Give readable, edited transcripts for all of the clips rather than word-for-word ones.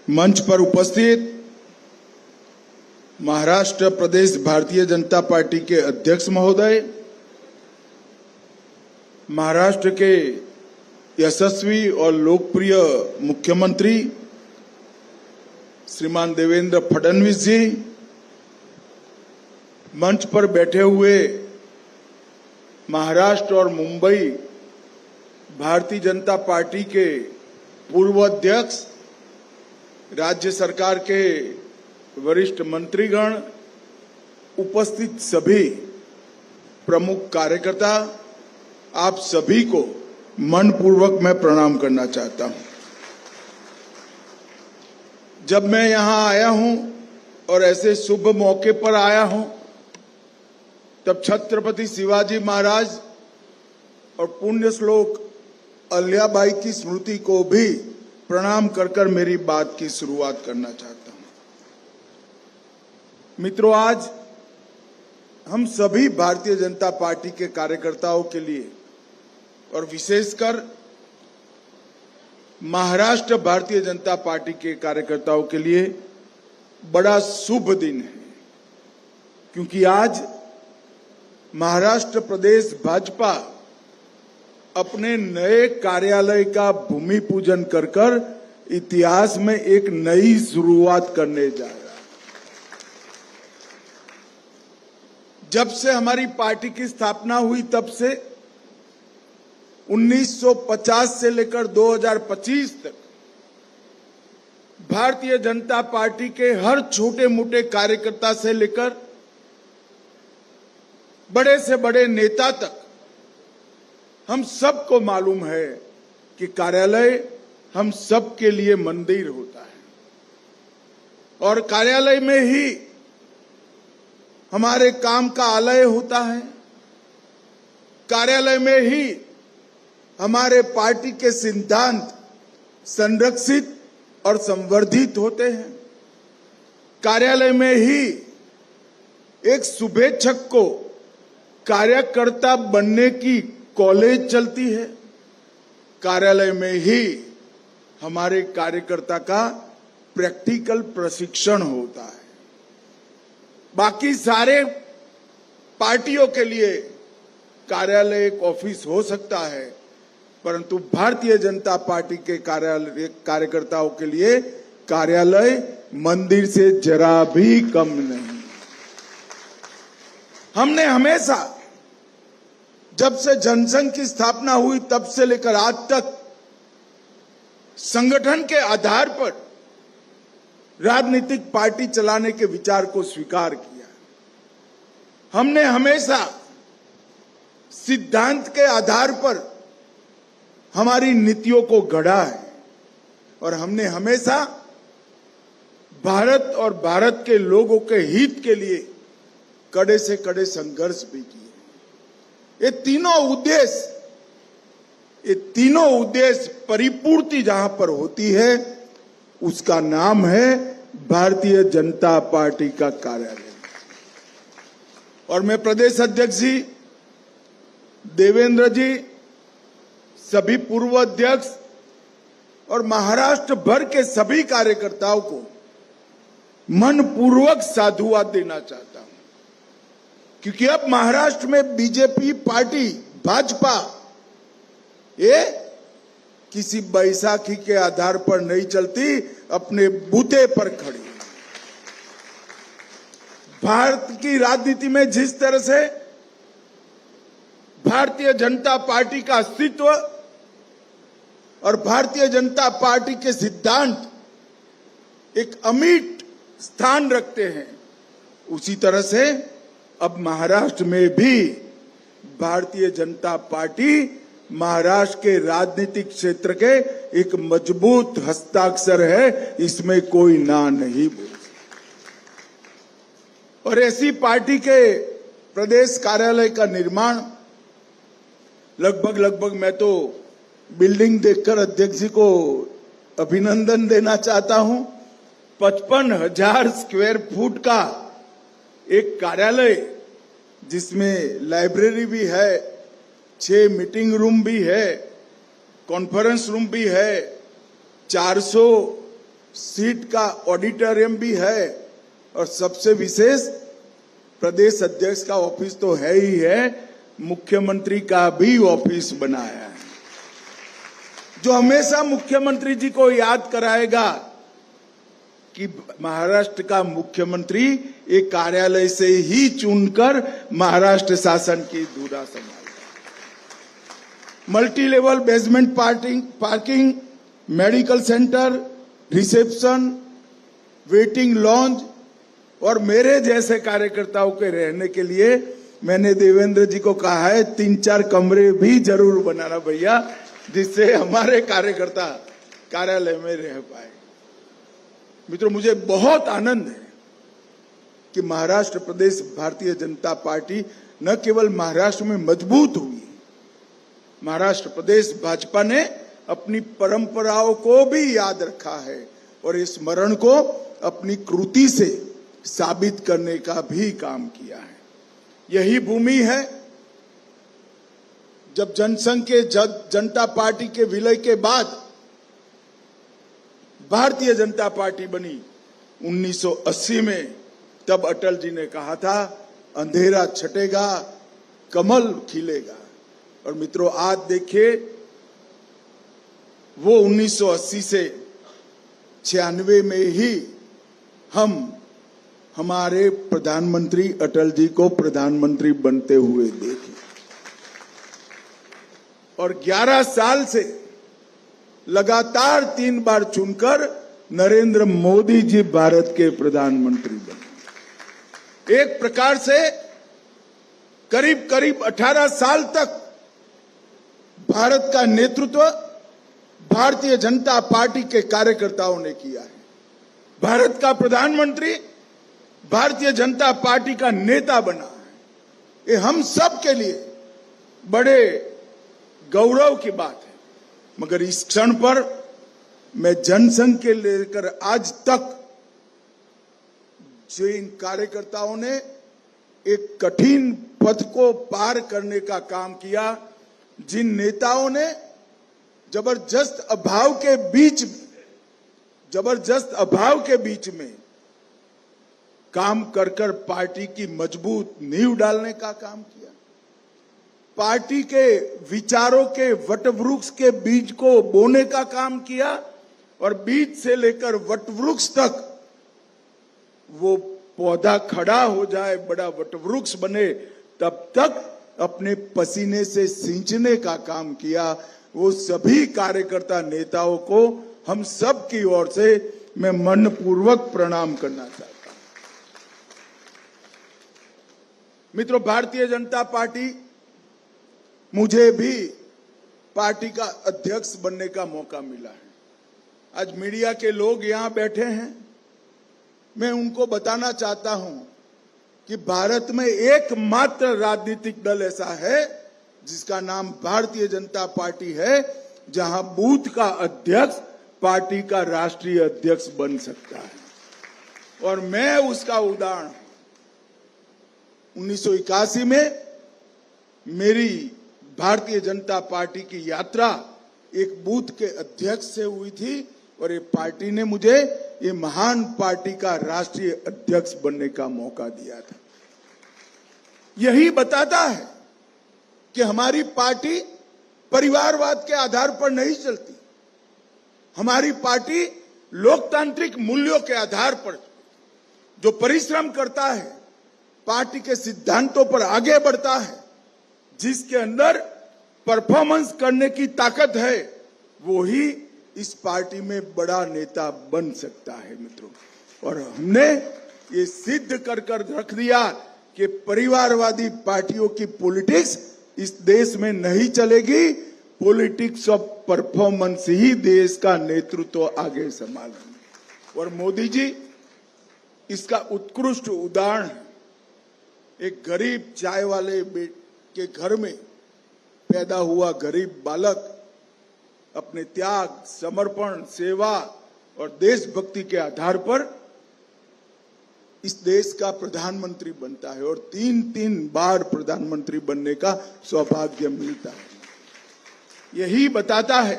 मंच पर उपस्थित महाराष्ट्र प्रदेश भारतीय जनता पार्टी के अध्यक्ष महोदय, महाराष्ट्र के यशस्वी और लोकप्रिय मुख्यमंत्री श्रीमान देवेंद्र फडणवीस जी, मंच पर बैठे हुए महाराष्ट्र और मुंबई भारतीय जनता पार्टी के पूर्व अध्यक्ष, राज्य सरकार के वरिष्ठ मंत्रीगण, उपस्थित सभी प्रमुख कार्यकर्ता, आप सभी को मनपूर्वक मैं प्रणाम करना चाहता हूं। जब मैं यहां आया हूं और ऐसे शुभ मौके पर आया हूं, तब छत्रपति शिवाजी महाराज और पुण्य श्लोक अहिल्याबाई की स्मृति को भी प्रणाम कर मेरी बात की शुरुआत करना चाहता हूं। मित्रों, आज हम सभी भारतीय जनता पार्टी के कार्यकर्ताओं के लिए और विशेषकर महाराष्ट्र भारतीय जनता पार्टी के कार्यकर्ताओं के लिए बड़ा शुभ दिन है, क्योंकि आज महाराष्ट्र प्रदेश भाजपा अपने नए कार्यालय का भूमि पूजन कर इतिहास में एक नई शुरुआत करने जा रहा है। जब से हमारी पार्टी की स्थापना हुई, तब से 1950 से लेकर 2025 तक भारतीय जनता पार्टी के हर छोटे मोटे कार्यकर्ता से लेकर बड़े से बड़े नेता तक हम सबको मालूम है कि कार्यालय हम सबके लिए मंदिर होता है, और कार्यालय में ही हमारे काम का आलय होता है। कार्यालय में ही हमारे पार्टी के सिद्धांत संरक्षित और संवर्धित होते हैं। कार्यालय में ही एक शुभेच्छक को कार्यकर्ता बनने की कॉलेज चलती है। कार्यालय में ही हमारे कार्यकर्ता का प्रैक्टिकल प्रशिक्षण होता है। बाकी सारे पार्टियों के लिए कार्यालय एक ऑफिस हो सकता है, परंतु भारतीय जनता पार्टी के कार्यकर्ताओं के लिए कार्यालय मंदिर से जरा भी कम नहीं। हमने हमेशा, जब से जनसंघ की स्थापना हुई तब से लेकर आज तक, संगठन के आधार पर राजनीतिक पार्टी चलाने के विचार को स्वीकार किया। हमने हमेशा सिद्धांत के आधार पर हमारी नीतियों को गढ़ा है, और हमने हमेशा भारत और भारत के लोगों के हित के लिए कड़े से कड़े संघर्ष भी किए। ये तीनों उद्देश्य परिपूर्ति जहां पर होती है, उसका नाम है भारतीय जनता पार्टी का कार्यालय। और मैं प्रदेश अध्यक्ष जी देवेंद्र जी, सभी पूर्व अध्यक्ष और महाराष्ट्र भर के सभी कार्यकर्ताओं को मनपूर्वक साधुवाद देना चाहता हूं, क्योंकि अब महाराष्ट्र में बीजेपी पार्टी, भाजपा, ये किसी बैसाखी के आधार पर नहीं चलती, अपने बूते पर खड़ी। भारत की राजनीति में जिस तरह से भारतीय जनता पार्टी का अस्तित्व और भारतीय जनता पार्टी के सिद्धांत एक अमिट स्थान रखते हैं, उसी तरह से अब महाराष्ट्र में भी भारतीय जनता पार्टी महाराष्ट्र के राजनीतिक क्षेत्र के एक मजबूत हस्ताक्षर है, इसमें कोई ना नहीं बोल सकता। और ऐसी पार्टी के प्रदेश कार्यालय का निर्माण लगभग मैं तो बिल्डिंग देखकर अध्यक्ष जी को अभिनंदन देना चाहता हूं। 55,000 स्क्वायर फुट का एक कार्यालय, जिसमें लाइब्रेरी भी है, 6 मीटिंग रूम भी है, कॉन्फ्रेंस रूम भी है, 400 सीट का ऑडिटोरियम भी है और सबसे विशेष प्रदेश अध्यक्ष का ऑफिस तो है ही है, मुख्यमंत्री का भी ऑफिस बनाया है, जो हमेशा मुख्यमंत्री जी को याद कराएगा कि महाराष्ट्र का मुख्यमंत्री एक कार्यालय से ही चुनकर महाराष्ट्र शासन की धुरा संभालेगा। Multi level basement parking, medical centre, reception, waiting lounge और मेरे जैसे कार्यकर्ताओं के रहने के लिए मैंने देवेंद्र जी को कहा है 3-4 कमरे भी जरूर बनाना भैया, जिससे हमारे कार्यकर्ता कार्यालय में रह पाए। मित्रों, मुझे बहुत आनंद है कि महाराष्ट्र प्रदेश भारतीय जनता पार्टी न केवल महाराष्ट्र में मजबूत हुई, महाराष्ट्र प्रदेश भाजपा ने अपनी परंपराओं को भी याद रखा है और इस स्मरण को अपनी कृति से साबित करने का भी काम किया है। यही भूमि है जब जनसंघ के जनता पार्टी के विलय के बाद भारतीय जनता पार्टी बनी 1980 में, तब अटल जी ने कहा था अंधेरा छटेगा, कमल खिलेगा। और मित्रों, आज देखिए वो 1980 से 96 में ही हम हमारे प्रधानमंत्री अटल जी को प्रधानमंत्री बनते हुए देखे और 11 साल से लगातार 3 बार चुनकर नरेंद्र मोदी जी भारत के प्रधानमंत्री बने। एक प्रकार से करीब करीब 18 साल तक भारत का नेतृत्व भारतीय जनता पार्टी के कार्यकर्ताओं ने किया है। भारत का प्रधानमंत्री भारतीय जनता पार्टी का नेता बना है। ये हम सब के लिए बड़े गौरव की बात है। मगर इस क्षण पर मैं जनसंघ के लेकर आज तक जिन कार्यकर्ताओं ने एक कठिन पथ को पार करने का काम किया, जिन नेताओं ने जबरदस्त अभाव के बीच में काम कर कर पार्टी की मजबूत नींव डालने का काम किया, पार्टी के विचारों के वटवृक्ष के बीज को बोने का काम किया और बीज से लेकर वटवृक्ष तक वो पौधा खड़ा हो जाए, बड़ा वटवृक्ष बने, तब तक अपने पसीने से सींचने का काम किया। वो सभी कार्यकर्ता नेताओं को हम सब की ओर से मैं मनपूर्वक प्रणाम करना चाहता हूं। मित्रों, भारतीय जनता पार्टी, मुझे भी पार्टी का अध्यक्ष बनने का मौका मिला है। आज मीडिया के लोग यहां बैठे हैं, मैं उनको बताना चाहता हूं कि भारत में एकमात्र राजनीतिक दल ऐसा है जिसका नाम भारतीय जनता पार्टी है, जहां बूथ का अध्यक्ष पार्टी का राष्ट्रीय अध्यक्ष बन सकता है और मैं उसका उदाहरण हूं। 1981 में मेरी भारतीय जनता पार्टी की यात्रा एक बूथ के अध्यक्ष से हुई थी और ये पार्टी ने मुझे ये महान पार्टी का राष्ट्रीय अध्यक्ष बनने का मौका दिया था। यही बताता है कि हमारी पार्टी परिवारवाद के आधार पर नहीं चलती। हमारी पार्टी लोकतांत्रिक मूल्यों के आधार पर जो परिश्रम करता है, पार्टी के सिद्धांतों पर आगे बढ़ता है, जिसके अंदर परफॉर्मेंस करने की ताकत है, वो ही इस पार्टी में बड़ा नेता बन सकता है मित्रों। और हमने ये सिद्ध कर रख दिया कि परिवारवादी पार्टियों की पॉलिटिक्स इस देश में नहीं चलेगी। पॉलिटिक्स ऑफ परफॉर्मेंस ही देश का नेतृत्व आगे संभालेंगे और मोदी जी इसका उत्कृष्ट उदाहरण है। एक गरीब चाय वाले के घर में पैदा हुआ गरीब बालक अपने त्याग, समर्पण, सेवा और देशभक्ति के आधार पर इस देश का प्रधानमंत्री बनता है और 3-3 बार प्रधानमंत्री बनने का सौभाग्य मिलता है। यही बताता है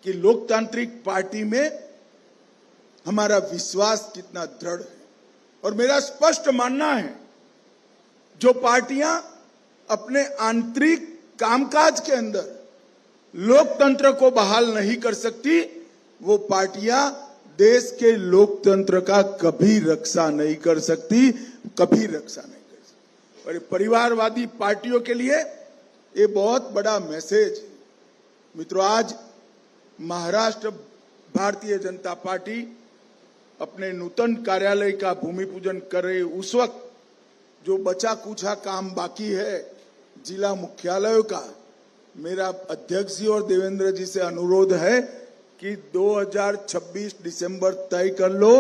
कि लोकतांत्रिक पार्टी में हमारा विश्वास कितना दृढ़ है। और मेरा स्पष्ट मानना है, जो पार्टियां अपने आंतरिक कामकाज के अंदर लोकतंत्र को बहाल नहीं कर सकती, वो पार्टियां देश के लोकतंत्र का कभी रक्षा नहीं कर सकती, कभी रक्षा नहीं कर सकती। और परिवारवादी पार्टियों के लिए ये बहुत बड़ा मैसेज है। मित्रों, आज महाराष्ट्र भारतीय जनता पार्टी अपने नूतन कार्यालय का भूमि पूजन कर रही, उस वक्त जो बचा कुछा काम बाकी है जिला मुख्यालयों का, मेरा अध्यक्ष जी और देवेंद्र जी से अनुरोध है कि 2026 दिसंबर तय कर लो,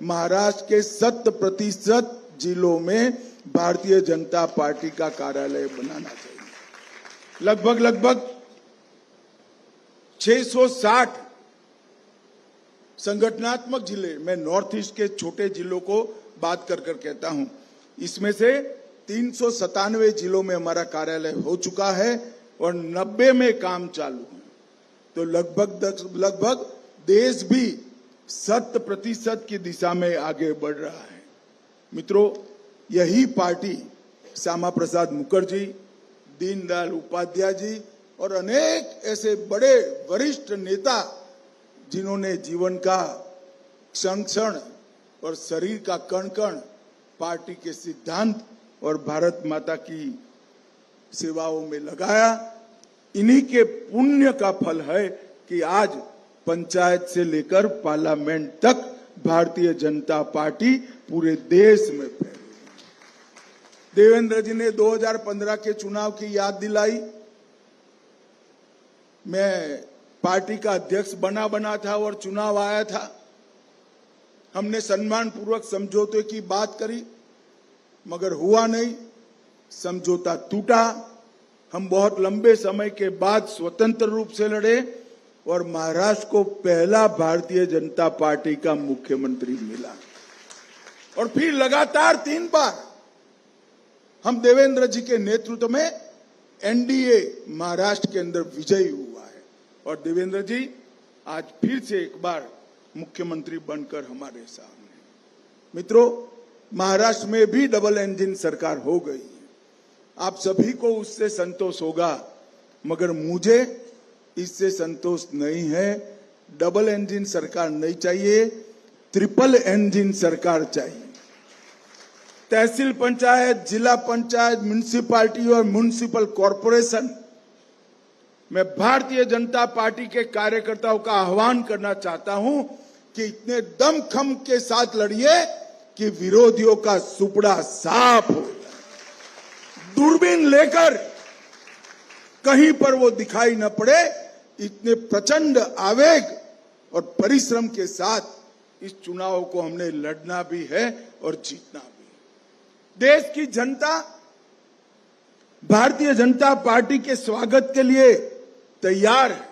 महाराष्ट्र के 100% जिलों में भारतीय जनता पार्टी का कार्यालय बनाना चाहिए। लगभग 660 संगठनात्मक जिले, मैं नॉर्थ ईस्ट के छोटे जिलों को बात कर कहता हूं, इसमें से 397 जिलों में हमारा कार्यालय हो चुका है और 90 में काम चालू है। तो लगभग देश भी 100% की दिशा में आगे बढ़ रहा है। मित्रों, यही पार्टी श्यामा प्रसाद मुखर्जी, दीनदयाल उपाध्याय जी और अनेक ऐसे बड़े वरिष्ठ नेता, जिन्होंने जीवन का क्षण क्षण और शरीर का कण कण पार्टी के सिद्धांत और भारत माता की सेवाओं में लगाया, इन्हीं के पुण्य का फल है कि आज पंचायत से लेकर पार्लियामेंट तक भारतीय जनता पार्टी पूरे देश में फैली। देवेंद्र जी ने 2015 के चुनाव की याद दिलाई। मैं पार्टी का अध्यक्ष बना था और चुनाव आया था। हमने सम्मान पूर्वक समझौते की बात करी, मगर हुआ नहीं, समझौता टूटा। हम बहुत लंबे समय के बाद स्वतंत्र रूप से लड़े और महाराष्ट्र को पहला भारतीय जनता पार्टी का मुख्यमंत्री मिला। और फिर लगातार 3 बार हम देवेंद्र जी के नेतृत्व में एनडीए महाराष्ट्र के अंदर विजयी हुआ है। और देवेंद्र जी आज फिर से एक बार मुख्यमंत्री बनकर हमारे सामने। मित्रों, महाराष्ट्र में भी डबल इंजन सरकार हो गई है। आप सभी को उससे संतोष होगा, मगर मुझे इससे संतोष नहीं है। डबल इंजन सरकार नहीं चाहिए, ट्रिपल इंजन सरकार चाहिए। तहसील पंचायत, जिला पंचायत, म्युनिसिपैलिटी और म्युनिसिपल कॉरपोरेशन मैं भारतीय जनता पार्टी के कार्यकर्ताओं का आह्वान करना चाहता हूं कि इतने दमखम के साथ लड़िए कि विरोधियों का सुपड़ा साफ हो, दूरबीन लेकर कहीं पर वो दिखाई न पड़े। इतने प्रचंड आवेग और परिश्रम के साथ इस चुनाव को हमने लड़ना भी है और जीतना भी। देश की जनता भारतीय जनता पार्टी के स्वागत के लिए तैयार है।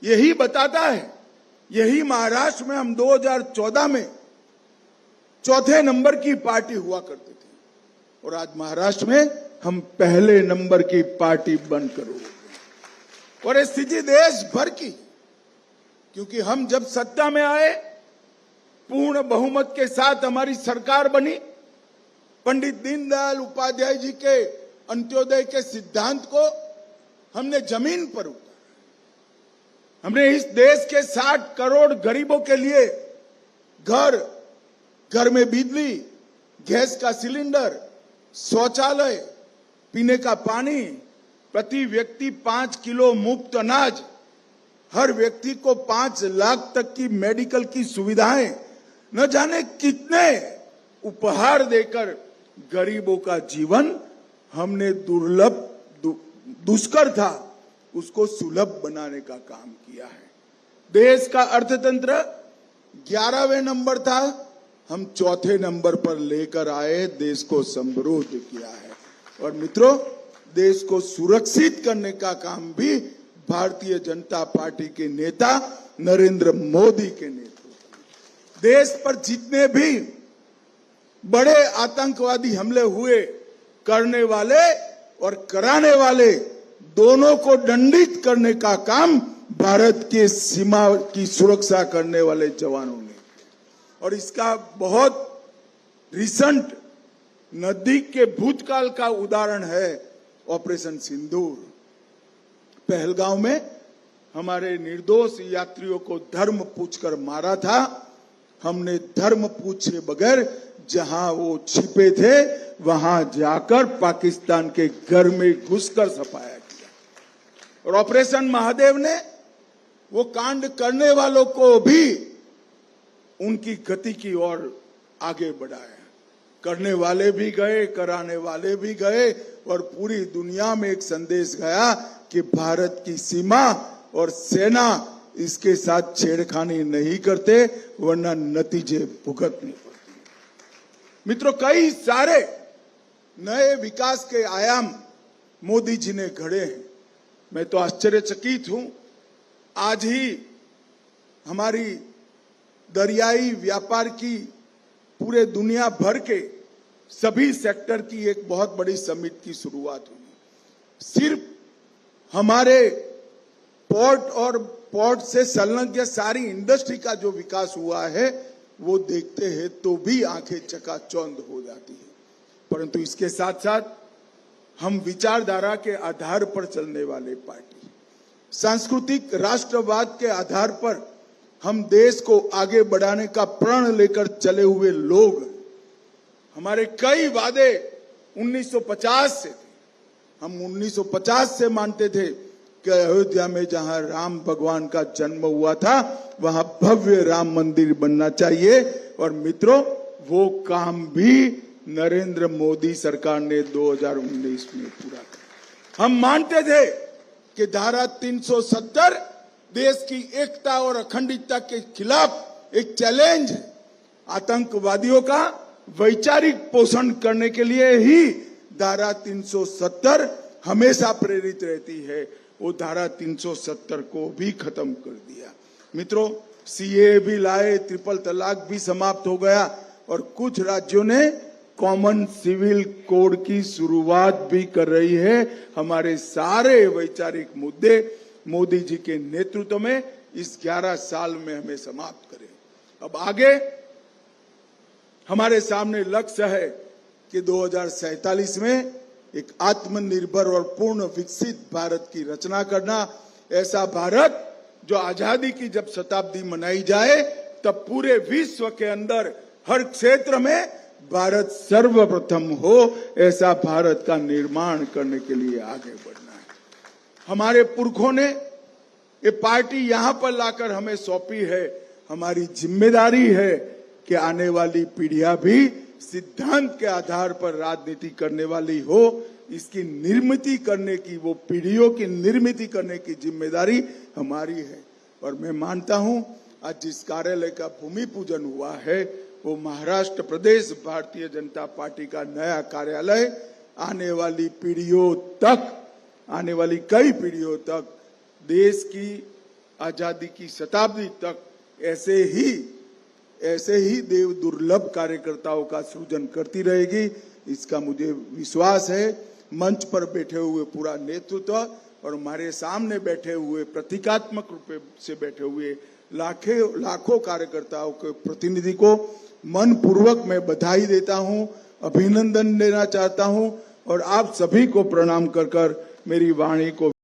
यही बताता है, यही महाराष्ट्र में हम 2014 में 4थे नंबर की पार्टी हुआ करते थे और आज महाराष्ट्र में हम पहले नंबर की पार्टी बनकर हो गए। और ये स्थिति देश भर की, क्योंकि हम जब सत्ता में आए, पूर्ण बहुमत के साथ हमारी सरकार बनी। पंडित दीनदयाल उपाध्याय जी के अंत्योदय के सिद्धांत को हमने जमीन पर उतारा। हमने इस देश के 60 करोड़ गरीबों के लिए घर में बिजली, गैस का सिलेंडर, शौचालय, पीने का पानी, प्रति व्यक्ति 5 किलो मुफ्त अनाज, हर व्यक्ति को 5 लाख तक की मेडिकल की सुविधाएं, न जाने कितने उपहार देकर गरीबों का जीवन हमने दुष्कर था उसको सुलभ बनाने का काम किया है। देश का अर्थतंत्र 11वें नंबर था, हम 4थे नंबर पर लेकर आए, देश को समृद्ध किया है। और मित्रों, देश को सुरक्षित करने का काम भी भारतीय जनता पार्टी के नेता नरेंद्र मोदी के नेतृत्व में। देश पर जितने भी बड़े आतंकवादी हमले हुए, करने वाले और कराने वाले दोनों को दंडित करने का काम भारत के सीमा की सुरक्षा करने वाले जवानों ने किया। और इसका बहुत रिसेंट नजदीक के भूतकाल का उदाहरण है ऑपरेशन सिंदूर। पहलगांव में हमारे निर्दोष यात्रियों को धर्म पूछकर मारा था। हमने धर्म पूछे बगैर जहां वो छिपे थे वहां जाकर पाकिस्तान के घर में घुसकर सफाया किया। और ऑपरेशन महादेव ने वो कांड करने वालों को भी उनकी गति की ओर आगे बढ़ाया। करने वाले भी गए, कराने वाले भी गए और पूरी दुनिया में एक संदेश गया कि भारत की सीमा और सेना इसके साथ छेड़खानी नहीं करते वरना नतीजे भुगतने पड़ते। मित्रों, कई सारे नए विकास के आयाम मोदी जी ने गढ़े हैं। मैं तो आश्चर्यचकित हूं। आज ही हमारी दरियाई व्यापार की पूरे दुनिया भर के सभी सेक्टर की एक बहुत बड़ी समिट की शुरुआत हुई। सिर्फ हमारे पोर्ट और पोर्ट से संलग्न सारी इंडस्ट्री का जो विकास हुआ है वो देखते हैं तो भी आंखें चकाचौंध हो जाती है। परंतु इसके साथ साथ हम विचारधारा के आधार पर चलने वाले पार्टी, सांस्कृतिक राष्ट्रवाद के आधार पर हम देश को आगे बढ़ाने का प्रण लेकर चले हुए लोग। हमारे कई वादे 1950 से थे। हम 1950 से मानते थे कि अयोध्या में जहां राम भगवान का जन्म हुआ था वहां भव्य राम मंदिर बनना चाहिए। और मित्रों, वो काम भी नरेंद्र मोदी सरकार ने 2019 में पूरा किया। हम मानते थे कि धारा 370 देश की एकता और अखंडता के खिलाफ एक चैलेंज है। आतंकवादियों का वैचारिक पोषण करने के लिए ही धारा 370 हमेशा प्रेरित रहती है। वो धारा 370 को भी खत्म कर दिया। मित्रों, सीए भी लाए, ट्रिपल तलाक भी समाप्त हो गया और कुछ राज्यों ने कॉमन सिविल कोड की शुरुआत भी कर रही है। हमारे सारे वैचारिक मुद्दे मोदी जी के नेतृत्व में इस 11 साल में हमें समाप्त करें। अब आगे हमारे सामने लक्ष्य है कि 2047 में एक आत्मनिर्भर और पूर्ण विकसित भारत की रचना करना। ऐसा भारत जो आजादी की जब शताब्दी मनाई जाए तब पूरे विश्व के अंदर हर क्षेत्र में भारत सर्वप्रथम हो, ऐसा भारत का निर्माण करने के लिए आगे बढ़ना है। हमारे पुरखों ने ये पार्टी यहां पर लाकर हमें सौंपी है। हमारी जिम्मेदारी है कि आने वाली पीढ़ियां भी सिद्धांत के आधार पर राजनीति करने वाली हो। इसकी निर्मिति करने की, वो पीढ़ियों की निर्मिति करने की जिम्मेदारी हमारी है। और मैं मानता हूं आज जिस कार्यालय का भूमि पूजन हुआ है वो महाराष्ट्र प्रदेश भारतीय जनता पार्टी का नया कार्यालय आने वाली पीढ़ियों तक, आने वाली कई पीढ़ियों तक देश की आजादी की शताब्दी तक ऐसे ही देव दुर्लभ कार्यकर्ताओं का सृजन करती रहेगी। इसका मुझे विश्वास है। मंच पर बैठे हुए पूरा नेतृत्व और हमारे सामने बैठे हुए प्रतीकात्मक रूप से बैठे हुए लाखों कार्यकर्ताओं के प्रतिनिधि को मन पूर्वक मैं बधाई देता हूं, अभिनंदन देना चाहता हूं और आप सभी को प्रणाम कर मेरी वाणी को